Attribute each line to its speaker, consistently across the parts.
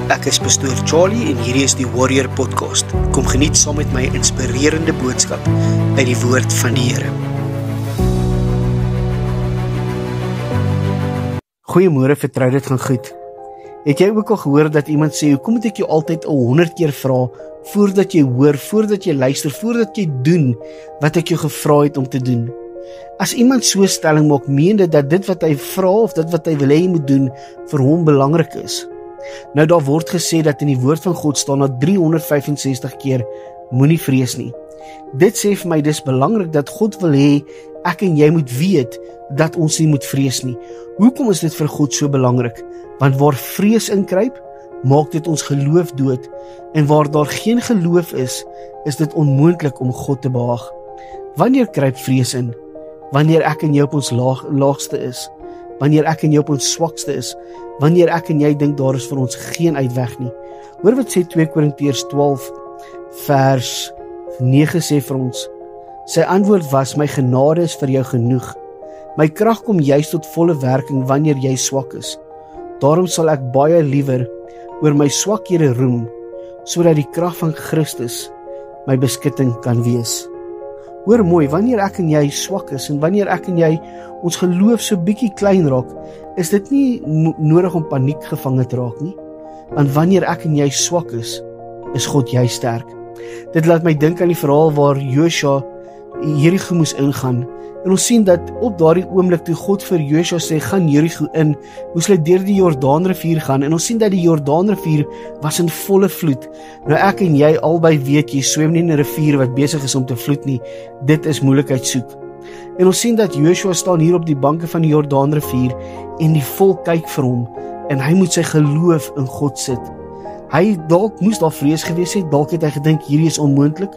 Speaker 1: Ek is Pastoor Charlie en hierdie is die Warrior Podcast. Kom geniet saam met my inspirerende boodskap uit die woord van die Here. Goeiemôre, vertrou dit gaan goed. Het jy ook al gehoor dat iemand sê, hoekom moet ek jou altyd al 100 keer vra, voordat jy hoor, voordat jy luister, voordat jy doen, wat ek jou gevra het om te doen? As iemand so stelling maak, meen dit dat dit wat hy vra, of dit wat hy wil hê jy moet doen, vir hom belangrik is. Nou daar word gesê dat in die woord van God staan dat 365 keer, moenie vrees nie. Dit sê vir my, dis belangrik dat God wil hê, ek en jy moet weet, dat ons nie moet vrees nie. Hoekom is dit vir God so belangrik? Want waar vrees inkruip, maak dit ons geloof dood, en waar daar geen geloof is dit onmoontlik om God te behaag. Wanneer kruip vrees in? Wanneer ek en jy op ons laagste is, wanneer ek en jy op ons swakste is, wanneer ek en jy dink daar is vir ons geen uitweg nie. Hoor wat sê 2 Korintiërs 12 vers 9 sê vir ons, sy antwoord was, my genade is vir jou genoeg, my krag kom juist tot volle werking wanneer jy swak is. Daarom sal ek baie liewer oor my swakhede roem, sodat die krag van Christus my beskutting kan wees. Hoor mooi, wanneer ek en jy swak is, en wanneer ek en jy ons geloof so bietjie klein raak, is dit nie nodig om paniek gevange te raak nie. Want wanneer ek en jy swak is God jy sterk. Dit laat my dink aan die verhaal waar Joshua Jerigo moes ingaan. En ons sien dat op daardie oomblik toe God vir Joshua sê, gaan Jerigo in, moes hulle deur die Jordaanrivier gaan. En ons sien dat die Jordaanrivier was in volle vloed. Nou ek en jy albei weet, jy swem nie in 'n rivier wat besig is om te vloed nie. Dit is moeilikheid soek. En ons sien dat Joshua staan hier op die banke van die Jordaanrivier en die volk kyk vir hom en hy moet sy geloof in God sit. Hy dalk moes daar vrees gewees het, dalk het hy gedink hierdie is onmoontlik,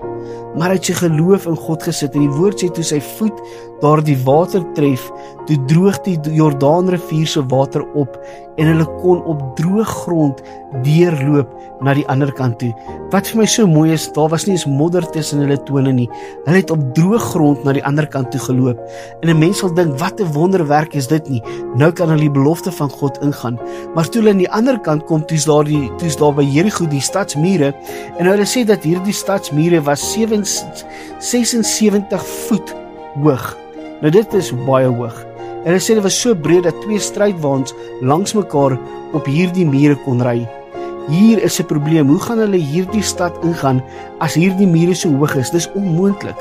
Speaker 1: maar hy het sy geloof in God gesit en die woord sê toe sy voet daar die water tref, toe droog die Jordaanrivier se water op en hulle kon op droë grond deurloop na die ander kant toe. Wat vir my so mooi is, daar was nie eens modder tussen hulle tone nie. Hulle het op droë grond na die ander kant toe geloop. En 'n mens sal dink, wat 'n wonderwerk is dit nie. Nou kan hulle die belofte van God ingaan. Maar toe hulle aan die ander kant kom, toe's daar by Jerigo die stadsmure, en hulle sê dat hierdie stadsmure was 76 voet hoog. Nou dit is baie hoog. En hulle sê dit was so breed dat 2 strydwaans langs mekaar op hierdie mure kon ry. Hier is 'n probleem. Hoe gaan hulle hierdie stad ingaan as hierdie mure so hoog is? Dis onmoontlik.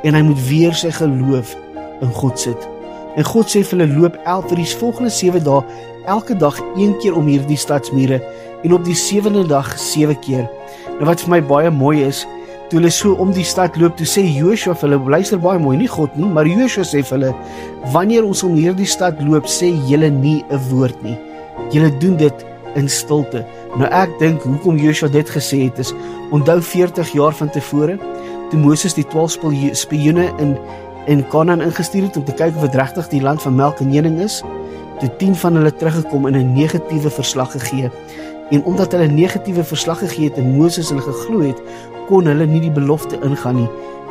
Speaker 1: En hy moet weer sy geloof in God sit. En God sê vir hulle, loop vir die volgende 7 dae, elke dag 1 keer om hierdie stadsmure, en op die 7de dag 7 keer. Nou wat vir my baie mooi is, toe hulle so om die stad loop, toe sê Joshua vir hulle, luister baie mooi, nie God nie, maar Joshua sê vir hulle, wanneer ons om hierdie stad loop, sê julle nie 'n woord nie. Julle doen dit in stilte. Nou ek dink, hoekom Joshua dit gesê het is, onthou 40 jaar van tevore, toe Moses die 12 spioene in Kanaan ingestuur het, om te kyk of dit regtig die land van melk en honing is, toe 10 van hulle teruggekom en 'n negatiewe verslag gegee. En omdat hulle negatiewe verslag gegee het en Moses hulle geglo het, kon hulle nie die belofte ingaan nie.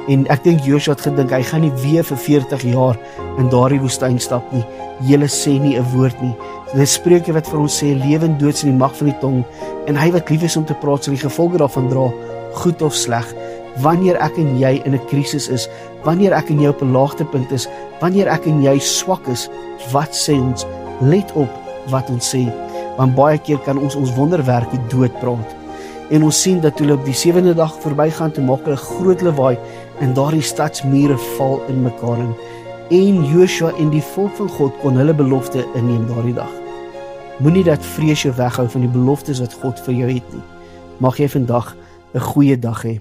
Speaker 1: En ek dink Joshua het gedink, hy gaan nie weer vir 40 jaar in daardie woestyn stap nie. Julle sê nie 'n woord nie. Dit is Spreuke wat vir ons sê, lewe en dood is in die mag van die tong, en hy wat lief is om te praat, sal die gevolge daarvan dra, goed of sleg. Wanneer ek en jy in 'n krisis is, wanneer ek en jy op 'n laagtepunt is, wanneer ek en jy swak is, wat sê ons? Let op wat ons sê, want baie keer kan ons wonderwerke doodpraat. En ons sien dat toe hulle op die 7de dag verbygaan, toe maak hulle groot lawaai, en daardie stadsmure val in mekaar in. En Joshua en die volk van God kon hulle belofte inneem daardie dag. Moenie dat vrees jou weghou van die beloftes wat God vir jou het nie. Mag jy vandag 'n goeie dag hê.